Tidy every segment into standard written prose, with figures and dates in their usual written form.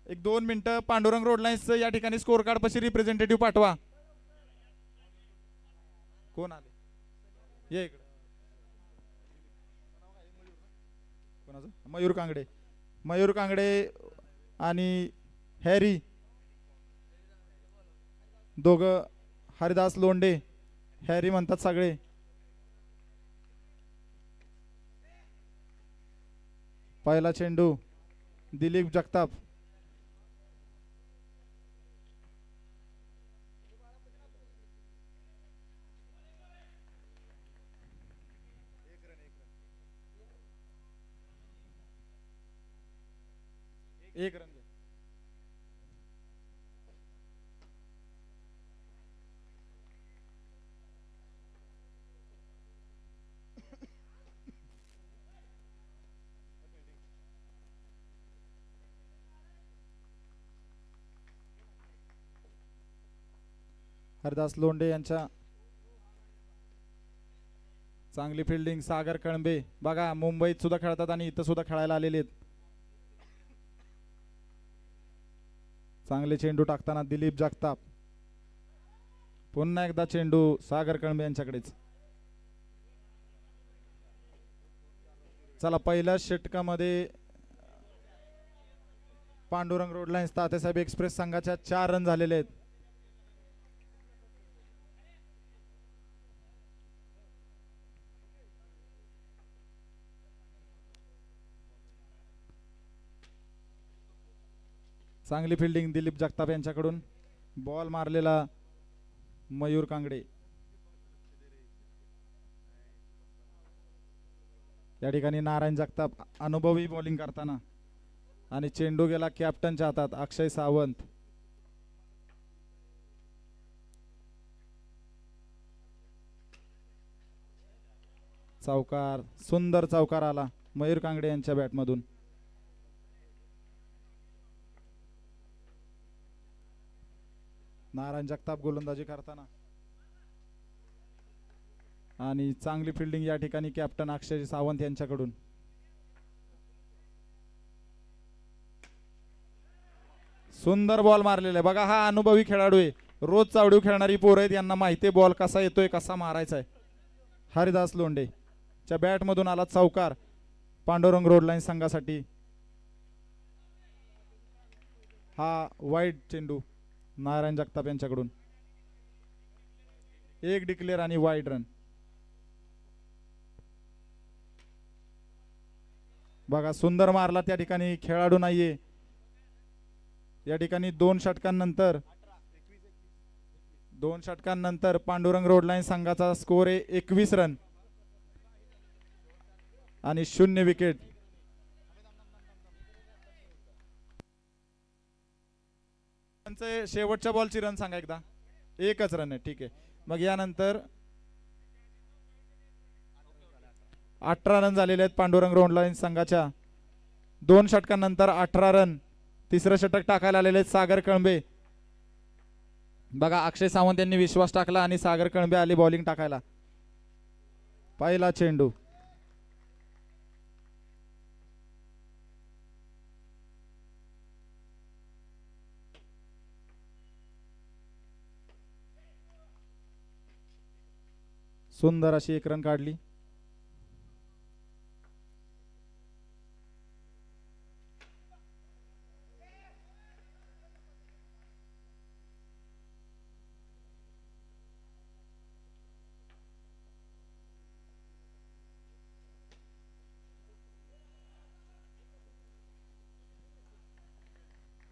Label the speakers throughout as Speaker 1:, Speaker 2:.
Speaker 1: एक 2 मिनिटं Pandurang road lines या ठिकाणी स्कोर कार्ड पाशी रिप्रेझेंटेटिव्ह पाठवा. कोण आले ये इकडे. कोणाचं? मयूर कांगडे. मयूर कांगडे आणि हॅरी दोघं. हरिदास लोंढे हॅरी म्हणतात सगळे. पहिला चेंडू दिलीप जगताप. एक रन. हरदास लोंढे यांच्या चांगली फिल्डिंग. सागर कळंबे बघा मुंबईत सुद्धा खेळतात आणि इथं सुद्धा खेळायला आलेले आहेत. चांगले चेंडू टाकताना दिलीप जगताप. पुन्हा एकदा चेंडू सागर कळंबे यांच्याकडेच. चला पहिल्या षटकामध्ये Pandurang road lines Tatyasaheb express संघाच्या 4 रन झालेले आहेत. चांगली फिल्डिंग दिलीप जगताप यांच्याकडून. बॉल मारलेला मयूर कांगडे. या ठिकाणी नारायण जगताप अनुभवी बॉलिंग करताना आणि चेंडू गेला कॅप्टनच्या हातात अक्षय सावंत. चौकार. सुंदर चौकार आला मयूर कांगडे यांच्या बॅटमधून. नारायण जगताप गोलंदाजी करताना आणि चांगली फिल्डिंग या ठिकाणी कॅप्टन अक्षय सावंत यांच्याकडून. सुंदर बॉल मारलेला आहे बघा. हा अनुभवी खेळाडू आहे. रोज चावडीव खेळणारी पोरं आहेत. यांना माहिती आहे बॉल कसा येतोय कसा मारायचा आहे. हरिदास लोंढे च्या बॅट मधून आला चौकार पांडुरंग रोड लाईन संघासाठी. हा वाईड चेंडू नारायण जगताप यांच्याकडून. एक डिक्लेअर आणि वाईड रन. बघा सुंदर मारला. त्या ठिकाणी खेळाडू नाहीये. या ठिकाणी 2 षटकांनंतर पांडुरंग रोड लाईन संघाचा स्कोर आहे 21 रन आणि 0 विकेट. शेवटच्या बॉलची रन सांगा एकदा. 1च रन आहे. ठीक आहे. मग यानंतर 18 रन झालेले आहेत पांडुरंग रोड लाईन संघाच्या. 2 षटकांनंतर 18 रन. तिसरं षटक टाकायला आलेले आहेत सागर कळंबे. बघा अक्षय सावंत यांनी विश्वास टाकला आणि सागर कळंबे आले बॉलिंग टाकायला. पहिला चेंडू. सुंदर अशी 1 रन काढली.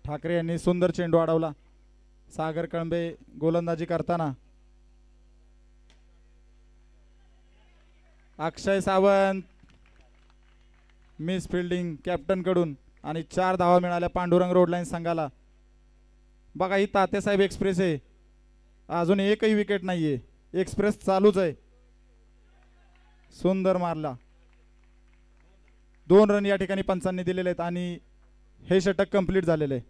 Speaker 1: ठाकरे यांनी सुंदर चेंडू अडवला. सागर कळंबे गोलंदाजी करताना. अक्षय सावंत मिस फिल्डिंग कॅप्टन कडून आणि 4 धावा मिळाल्या पांडुरंग रोड लाईन संघाला. बघा ही तात्यासाहेब एक्सप्रेस आहे. अजून एकही विकेट नाहीये. एक्सप्रेस चालूच आहे. सुंदर मारला. 2 रन या ठिकाणी पंचांनी दिलेले आहेत आणि हे षटक कंप्लीट झालेले आहे.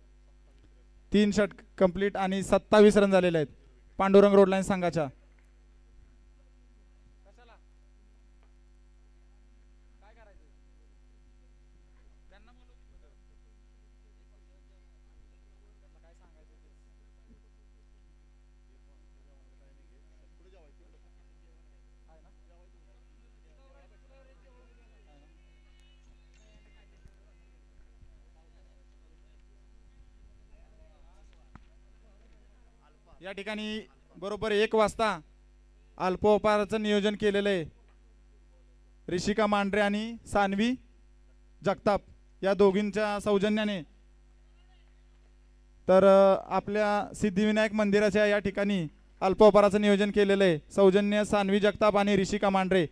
Speaker 1: 3 षटक कंप्लीट आणि 27 रन झालेले आहेत पांडुरंग रोड लाईन संघाच्या. या ठिकाणी बरोबर 1 वाजता अल्पोपहाराचं नियोजन केलेलं आहे ऋषिका मांढरे आणि सान्वी जगताप या दोघींच्या सौजन्याने। तर आपल्या सिद्धिविनायक मंदिराच्या या ठिकाणी अल्पोपहाराचं नियोजन केलेलं आहे सौजन्य सान्वी जगताप आणि ऋषिका मांढरे।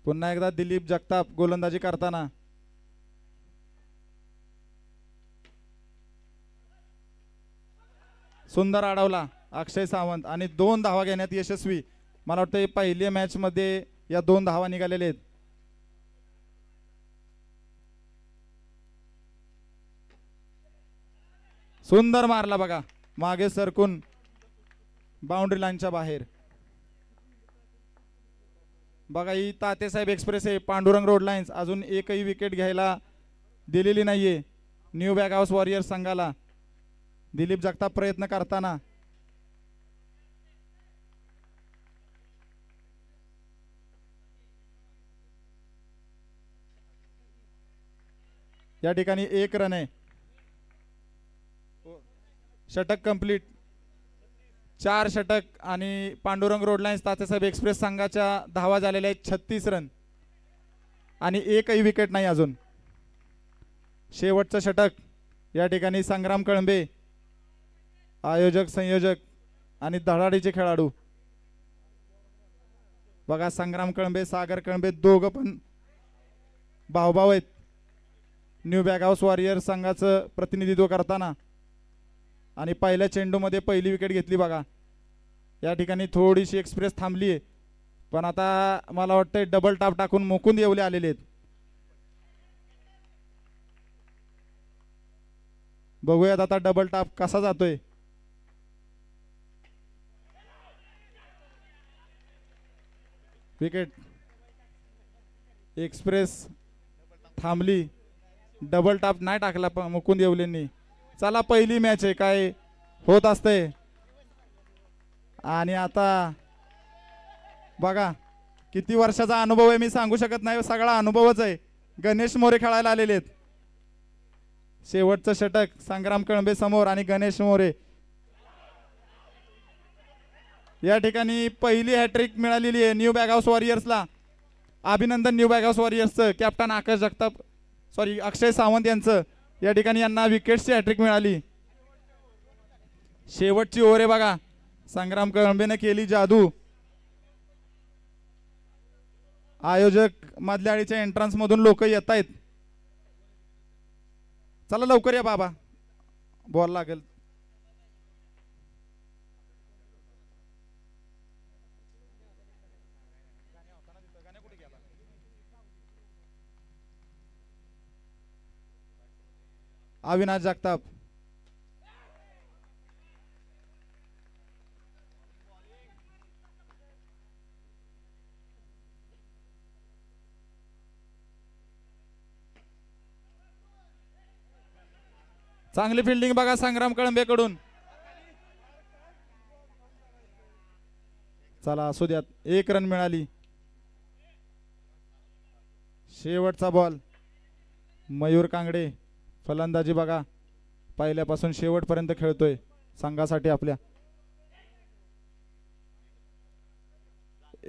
Speaker 1: पुन्हा एकदा दिलीप जगताप गोलंदाजी करताना, सुंदर अडवला अक्षय सावंत आणि 2 धावा घेण्यात यशस्वी। मला वाटतं पहिल्या मॅच मध्ये या 2 धावा निघालेल्या आहेत। सुंदर मारला बघा मागे सरकून बाउंड्री लाईनच्या बाहेर। बघा ही तातेसाहेब एक्सप्रेस आहे पांडुरंग रोड लाईन्स अजून एकही विकेट घ्यायला दिलेली नाहीये न्यू बॅग हाऊस वॉरियर्स संघाला। दिलीप जगताप प्रयत्न करताना, या ठिकाणी 1 रन आहे। षटक कंप्लीट, 4 षटक आणि पांडुरंग रोड लाईन्स तातेसाहेब एक्सप्रेस संघाच्या धावा झालेल्या आहेत 36 रन आणि एकही विकेट नाही अजून। शेवटचं षटक या ठिकाणी संग्राम कळंबे आयोजक संयोजक आणि धडाडीचे खेळाडू। बघा संग्राम कळंबे सागर कळंबे दोघं पण भाऊभाऊ आहेत न्यू बॅग हाऊस वॉरियर्स संघाचं प्रतिनिधित्व करताना। आणि पहिल्या चेंडूमध्ये पहिली विकेट घेतली बघा। या ठिकाणी थोडीशी एक्सप्रेस थांबली आहे पण आता मला वाटतं डबल टाप टाकून मुकुंद येवले आलेले आहेत। बघूयात आता डबल टाप कसा जातोय। विकेट, एक्सप्रेस थांबली, डबल टाप नाही टाकला मुकुंद येवलेंनी। चला पहिली मॅच आहे काय होत असते। आणि आता बघा किती वर्षाचा अनुभव आहे मी सांगू शकत नाही सगळा अनुभवच आहे। गणेश मोरे खेळायला आलेले आहेत। शेवटचं षटक संग्राम कळंबे समोर आणि गणेश मोरे। या ठिकाणी पहिली हॅट्रिक मिळालेली आहे न्यू बॅग हाऊस वॉरियर्सला। अभिनंदन न्यू बॅग हाऊस वॉरियर्सचं कॅप्टन आकाश जगताप अक्षय सावंत यांचं। या ठिकाणी यांना विकेट्सची हॅट्रिक मिळाली। शेवटची ओव्हर आहे बघा संग्राम कळंबेने केली जादू। आयोजक मधल्या आळीच्या एंट्रन्स मधून लोक येत आहेत। चला लवकर या बाबा बॉल लागेल। अविनाश जगताप, चांगली फिल्डिंग बघा संग्राम कळंबे कडून। चला असू द्यात 1 रन मिळाली। शेवटचा बॉल मयूर कांगडे फलंदाजी बघा पहिल्यापासून शेवटपर्यंत खेळतोय संघासाठी आपल्या।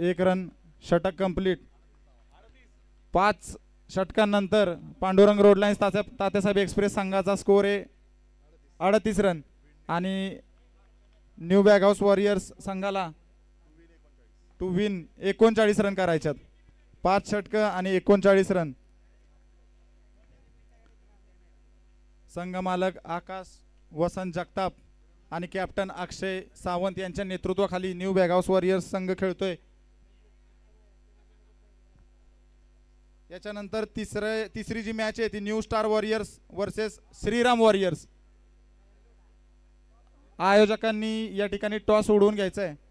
Speaker 1: 1 रन, षटक कंप्लीट। 5 षटकांनंतर Pandurang road lines Tatyasaheb express संघाचा स्कोर आहे 38 रन आणि न्यू बॅग हाऊस वॉरियर्स संघाला टू विन 39 रन करायच्यात। 5 षटक आणि 39 रन। संघ मालक आकाश वसंत जगताप आणि कॅप्टन अक्षय सावंत यांच्या नेतृत्वाखाली न्यू बॅग हाऊस वॉरियर्स संघ खेळतोय। याच्यानंतर तिसरी जी मॅच आहे ती new star warriors versus Shriram warriors. आयोजकांनी या ठिकाणी टॉस उडवून घ्यायचा आहे।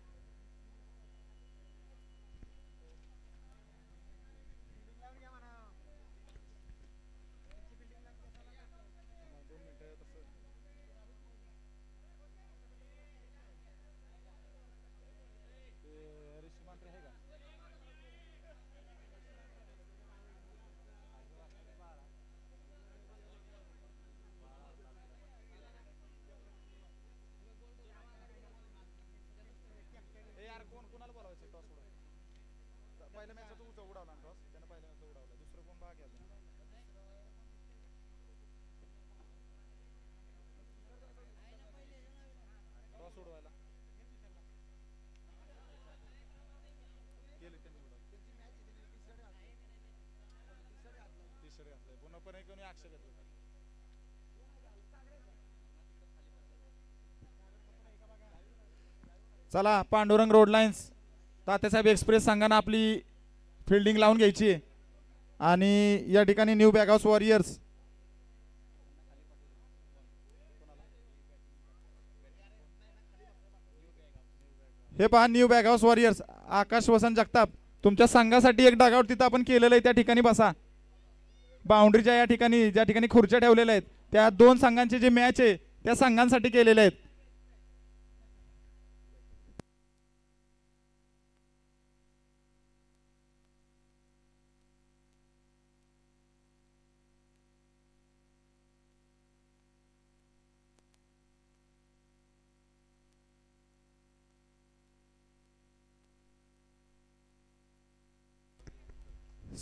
Speaker 1: चला Pandurang road lines Tatyasaheb express संघानं आपली फिल्डिंग लावून घ्यायची आहे. आणि या ठिकाणी न्यू बॅग हाऊस वॉरियर्स हे पहा, न्यू बॅग हाऊस वॉरियर्स आकाश वसंत जगताप तुमच्या संघासाठी एक डागआउट तिथं आपण केलेलं आहे, त्या ठिकाणी बसा. बाउंड्रीच्या या ठिकाणी ज्या ठिकाणी खुर्च्या ठेवलेल्या आहेत त्या दोन संघांचे जे मॅच आहे त्या संघांसाठी केलेले आहेत.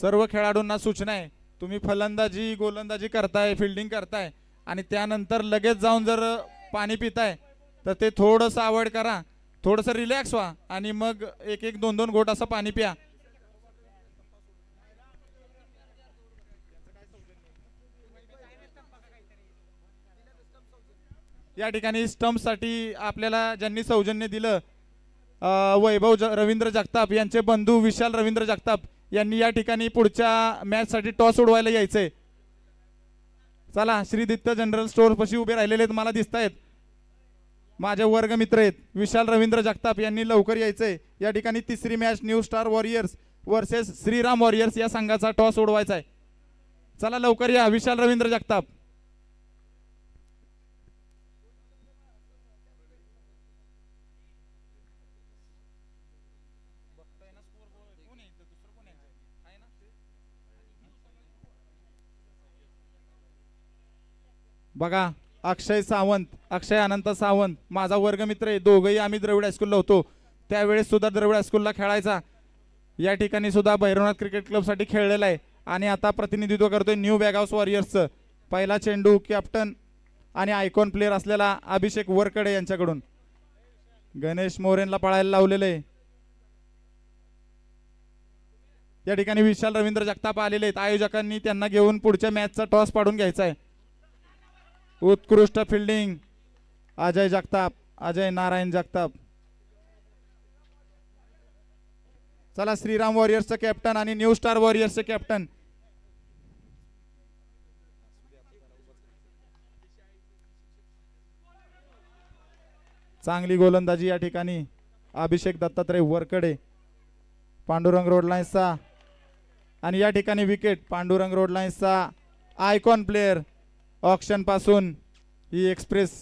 Speaker 1: सर्व खेळाडूंना सूचना आहे, तुम्ही फलंदाजी गोलंदाजी करताय, फिल्डिंग करताय आणि त्यानंतर लगेच जाऊन जर पाणी पिताय तर ते थोडंसं अवॉइड करा, थोडंसं रिलॅक्स व्हा आणि मग एक एक दोन दोन घोट असं पाणी प्या. या ठिकाणी स्टंपसाठी आपल्याला ज्यांनी सौजन्य दिलं वैभव रवींद्र जगताप यांचे बंधू विशाल रवींद्र जगताप यांनी या ठिकाणी पुढच्या मॅच साठी टॉस उडवायला यायचंय. चला, श्रीदित्य जनरल स्टोअर पाशी उभे राहिलेले आहेत, मला दिसत आहेत, माझे वर्ग मित्र आहेत. विशाल रवींद्र जगताप यांनी लवकर यायचंय. या ठिकाणी तिसरी match new star warriors versus Shriram warriors या संघाचा टॉस उडवायचा आहे. चला लवकर या विशाल रवींद्र जगताप. बघा, अक्षय सावंत, अक्षय अनंत सावंत माझा वर्गमित्र आहे, दोघंही आम्ही द्रविड हायस्कूलला होतो, त्यावेळेस सुद्धा द्रविड हायस्कूलला खेळायचा. या ठिकाणी सुद्धा भैरवनाथ क्रिकेट क्लबसाठी खेळलेला आहे आणि आता प्रतिनिधित्व करतोय न्यू बॅग हाऊस वॉरियर्सचं. पहिला चेंडू कॅप्टन आणि आयकॉन प्लेअर असलेला अभिषेक वरकडे यांच्याकडून. गणेश मोरेंना पळायला लावलेलं आहे. या ठिकाणी विशाल रवींद्र जगताप आलेले आहेत, आयोजकांनी त्यांना घेऊन पुढच्या मॅचचा टॉस पाडून घ्यायचा आहे. उत्कृष्ट फिल्डिंग अजय जगताप, अजय नारायण जगताप. चला, श्रीराम वॉरियर्सचं कॅप्टन आणि न्यू स्टार वॉरियर्सचे कॅप्टन. चांगली गोलंदाजी या ठिकाणी अभिषेक दत्तात्रय वरकडे, पांडुरंग रोड लाईन्सचा. आणि या ठिकाणी विकेट पांडुरंग रोड लाईन्सचा आयकॉन प्लेअर ऑक्शन पासून ही एक्सप्रेस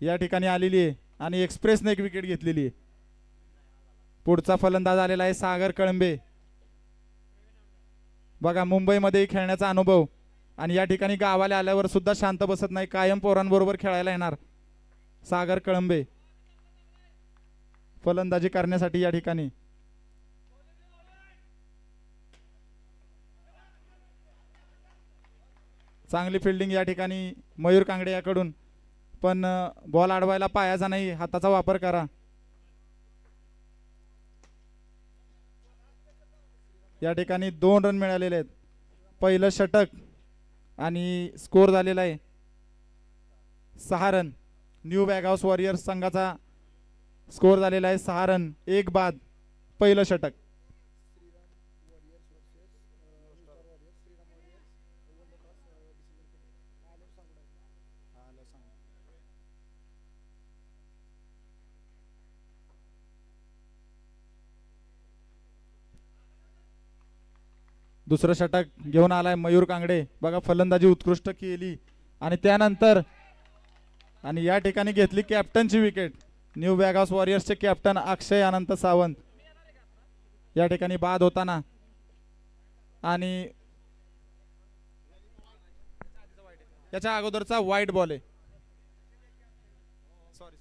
Speaker 1: या ठिकाणी आलेली आहे आणि एक्सप्रेसने एक विकेट घेतलेली आहे. पुढचा फलंदाज आलेला आहे सागर कळंबे. बघा, मुंबईमध्ये खेळण्याचा अनुभव आणि या ठिकाणी गावाला आल्यावर सुद्धा शांत बसत नाही, कायम पोरांबरोबर खेळायला येणार सागर कळंबे फलंदाजी करण्यासाठी. या ठिकाणी चांगली फिल्डिंग या ठिकाणी मयूर कांगडे याकडून, पण बॉल अडवायला पायाचा नाही, हाताचा वापर करा. या ठिकाणी 2 रन मिळालेले आहेत. पहिलं षटक आणि स्कोर झालेला आहे 6 run. New bag house warriors संघाचा स्कोर झालेला आहे 6 रन 1 बाद. पहिलं षटक. दुसरं षटक घेऊन आलाय मयूर कांगडे. बघा, फलंदाजी उत्कृष्ट केली आणि त्यानंतर आणि या ठिकाणी घेतली कॅप्टनची विकेट. न्यू बॅग हाऊस वॉरियर्सचे कॅप्टन अक्षय अनंत सावंत या ठिकाणी बाद होताना. आणि त्याच्या अगोदरचा वाईट बॉल आहे. सॉरी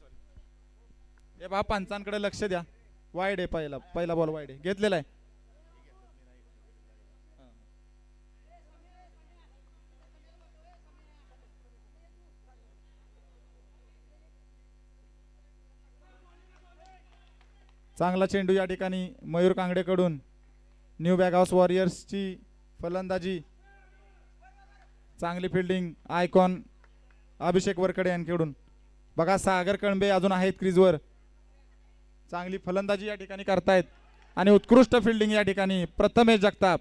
Speaker 1: हे पहा, पंचांकडे लक्ष द्या. वाईड आहे, पहिला बॉल वाईड आहे, घेतलेला आहे. चांगला चेंडू या ठिकाणी मयूर कांगडेकडून. न्यू बॅग हाऊस वॉरियर्सची फलंदाजी. चांगली फिल्डिंग आयकॉन अभिषेक वरकडे यांच्याकडून. बघा सागर कळंबे अजून आहेत क्रीजवर. चांगली फलंदाजी या ठिकाणी करतायत आणि उत्कृष्ट फिल्डिंग या ठिकाणी प्रथमेश जगताप.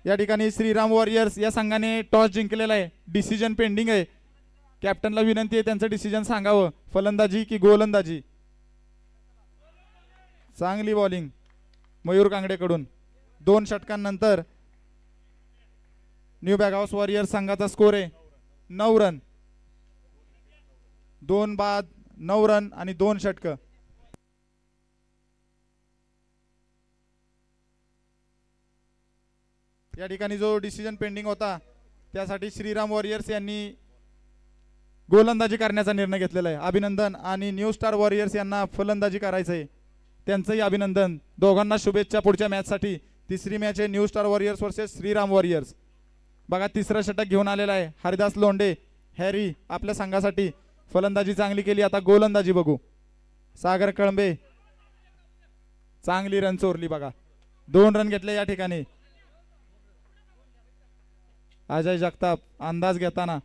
Speaker 1: या ठिकाणी श्रीराम वॉरियर्स या संघाने टॉस जिंकलेला आहे. डिसिजन पेंडिंग आहे. कॅप्टनला विनंती आहे त्यांचं डिसिजन सांगावं, फलंदाजी की गोलंदाजी. चांगली बॉलिंग मयूर कांगडेकडून. 2 षटकांनंतर न्यू बॅग हाऊस वॉरियर्स संघाचा स्कोर आहे 9 रन. 2 बाद 9 रन आणि 2 षटक. या ठिकाणी जो डिसिजन पेंडिंग होता त्यासाठी श्रीराम वॉरियर्स यांनी गोलंदाजी करण्याचा निर्णय घेतलेला आहे. अभिनंदन. आणि न्यू स्टार वॉरियर्स यांना फलंदाजी करायचं आहे, त्यांचंही अभिनंदन. दोघांना शुभेच्छा पुढच्या मॅचसाठी. तिसरी मॅच आहे new star warriors versus Shriram warriors. बघा तिसरं षटक घेऊन आलेला आहे हरिदास लोंढे हॅरी आपल्या संघासाठी. फलंदाजी चांगली केली. आता गोलंदाजी बघू. सागर कळंबे चांगली रन चोरली. बघा 2 रन घेतले या ठिकाणी. अजय जगताप अंदाज घेताना.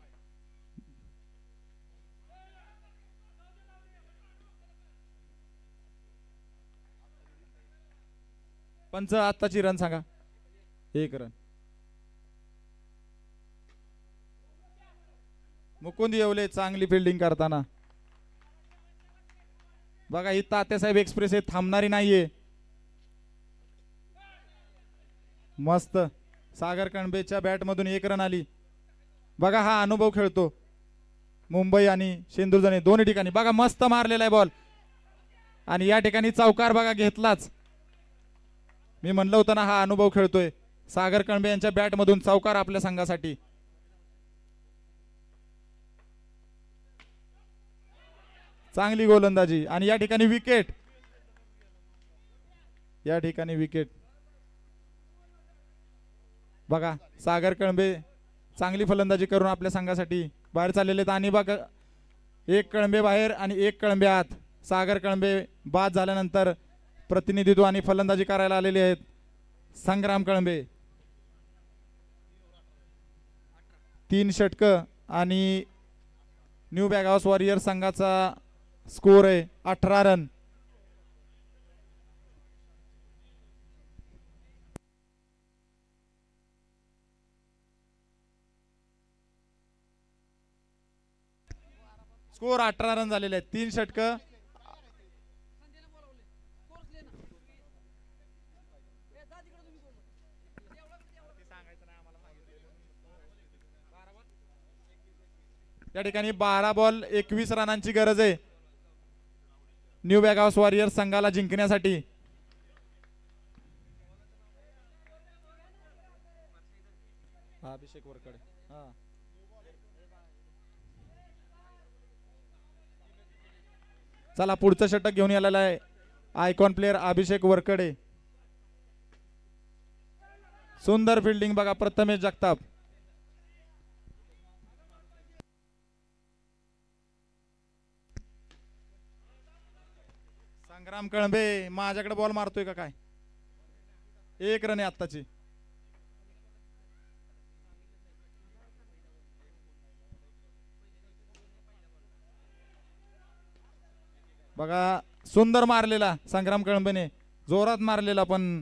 Speaker 1: पंच आत्ताची रन सांगा. 1 रन. मुकुंद येवले चांगली फिल्डिंग करताना. बघा ही तात्यासाहेब एक्सप्रेस आहे, थांबणारी नाहीये. मस्त. सागर कळंबेच्या बॅट मधून 1 रन आली. बघा हा अनुभव खेळतो. मुंबई आणि शेंदुर्जने दोन्ही ठिकाणी. बघा मस्त मारलेला आहे बॉल आणि या ठिकाणी चौकार बघा घेतलाच. मी म्हणलं होतं ना हा अनुभव खेळतोय. सागर कळंबे यांच्या बॅट मधून चौकार आपल्या संघासाठी. चांगली गोलंदाजी आणि या ठिकाणी विकेट. या ठिकाणी विकेट. बघा सागर कळंबे चांगली फलंदाजी करून आपल्या संघासाठी बाहेर चाललेले आहेत. आणि बघा 1 कळंबे बाहेर आणि 1 कळंबे आत. सागर कळंबे बाद झाल्यानंतर प्रतिनिधित्व आणि फलंदाजी करायला आलेले आहेत संग्राम कळंबे. 3 षटक आणि न्यू बॅग हाऊस वॉरियर संघाचा स्कोर आहे 18 रन. स्कोर 18 रन झालेले आहेत. 3 षटक. या ठिकाणी 12 बॉल 21 रनांची गरज आहे न्यू बॅग हाऊस वॉरियर्स संघाला जिंकण्यासाठी. अभिषेक वरकडे. चला पुढचं षटक घेऊन आलेला आहे आयकॉन प्लेयर अभिषेक वरकडे. सुंदर फिल्डिंग बघा प्रथमेश जगताप. संग्राम कळंबे माझ्याकडे बॉल मारतोय का काय. 1 रन आहे आत्ताची. बघा सुंदर मारलेला संग्राम कळंबेने, जोरात मारलेला पण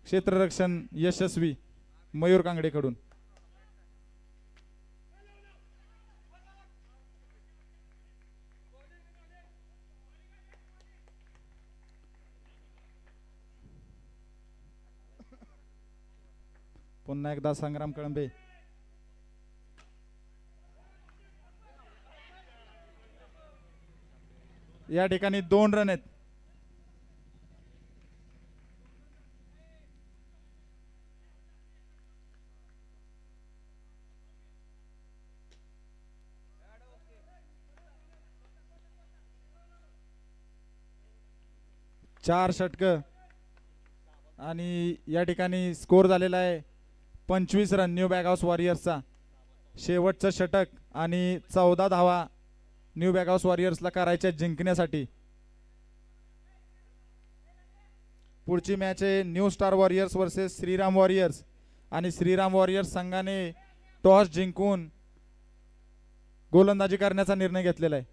Speaker 1: क्षेत्ररक्षण यशस्वी मयूर कांगडेकडून. पुन्हा एकदा संग्राम कळंबे. या ठिकाणी 2 रन आहेत. चार षटक आणि या ठिकाणी स्कोर झालेला आहे 25 रन न्यू बॅग हाऊस वॉरियर्सचा. शेवटचं षटक आणि 14 धावा न्यू बॅगहाऊस वॉरियर्सला करायच्या जिंकण्यासाठी. पुढची मॅच आहे new star warriors versus Shriram warriors आणि श्रीराम वॉरियर्स संघाने टॉस जिंकून गोलंदाजी करण्याचा निर्णय घेतलेला आहे.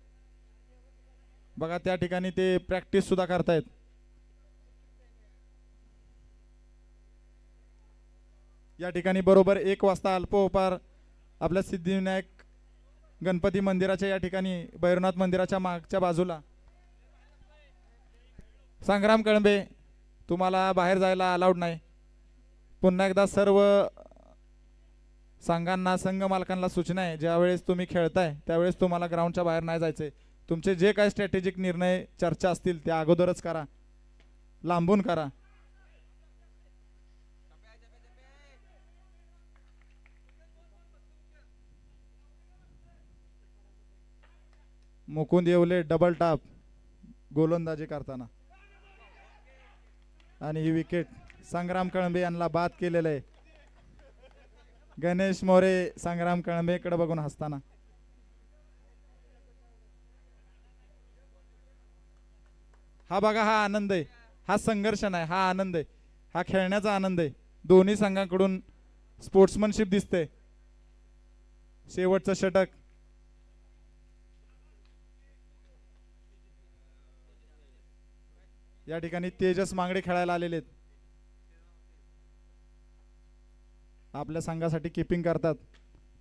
Speaker 1: बघा त्या ठिकाणी ते प्रॅक्टिस सुद्धा करतायत. या ठिकाणी बरोबर 1 वाजता अल्पोपार आपल्या सिद्धिविनायक गणपती मंदिराच्या या ठिकाणी भैरवनाथ मंदिराच्या मागच्या बाजूला. संग्राम कळंबे तुम्हाला बाहेर जायला अलाउड नाही. पुन्हा एकदा सर्व संघांना संघ मालकांना सूचना आहे, ज्यावेळेस तुम्ही खेळताय त्यावेळेस तुम्हाला ग्राउंडच्या बाहेर नाही जायचंय. तुमचे जे काही स्ट्रॅटेजिक निर्णय चर्चा असतील त्या अगोदरच करा, लांबून करा. मुकुंद येवले डबल टाप गोलंदाजी करताना आणि ही विकेट संग्राम कळंबे यांना बाद केलेलं आहे. गणेश मोरे संग्राम कळंबेकडे बघून हसताना. हा बघा, हा आनंद आहे, हा संघर्ष नाही, हा आनंद आहे, हा खेळण्याचा आनंद आहे. दोन्ही संघांकडून स्पोर्ट्समनशिप दिसते. शेवटचं षटक या ठिकाणी तेजस मांगडे खेळायला आलेले आहेत. आपल्या संघासाठी किपिंग करतात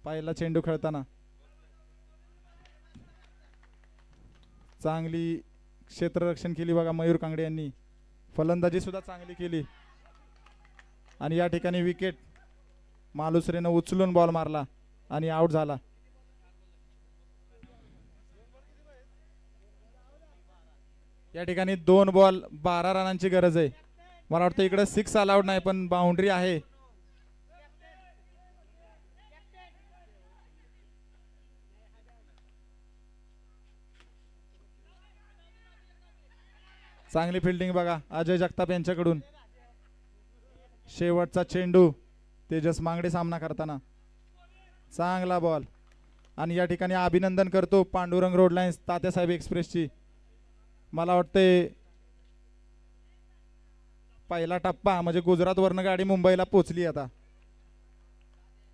Speaker 1: पहिला चेंडू खेळताना. चांगली क्षेत्ररक्षण केली बघा मयूर कांगडे यांनी. फलंदाजी सुद्धा चांगली केली आणि या ठिकाणी विकेट मालुसरेनं उचलून बॉल मारला आणि आउट झाला. या ठिकाणी 2 बॉल 12 रनांची गरज आहे. मला वाटतं इकडे 6 अलाउड नाही पण बाउंड्री आहे. चांगली फिल्डिंग बघा अजय जगताप यांच्याकडून. शेवटचा चेंडू तेजस मांगडे सामना करताना. चांगला बॉल आणि या ठिकाणी अभिनंदन करतो पांडुरंग रोड लाईन्स तात्यासाहेब एक्सप्रेसची. मला वाटते पहिला टप्पा म्हणजे गुजरात वरनं गाडी मुंबईला पोहोचली. आता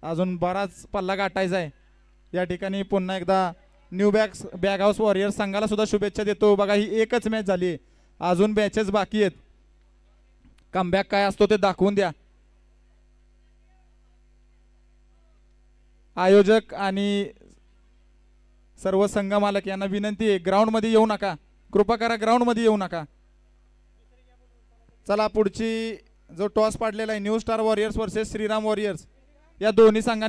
Speaker 1: अजून बराच पल्ला गाठायचा आहे. या ठिकाणी पुन्हा एकदा न्यू बॅगहाऊस वॉरियर्स संघाला सुद्धा शुभेच्छा देतो. बघा ही एकच मॅच झाली, अजून मॅचेस बाकी आहेत. कमबॅक काय असतो ते दाखवून द्या. आयोजक आणि सर्व संघ मालक यांना विनंती आहे, ग्राउंड मध्ये येऊ नका, कृपा करा ग्राउंड मध्ये येऊ नका. चला पुढची जो टॉस पाडलेला आहे new star warriors versus Shriram warriors, या दोन्ही संघांनी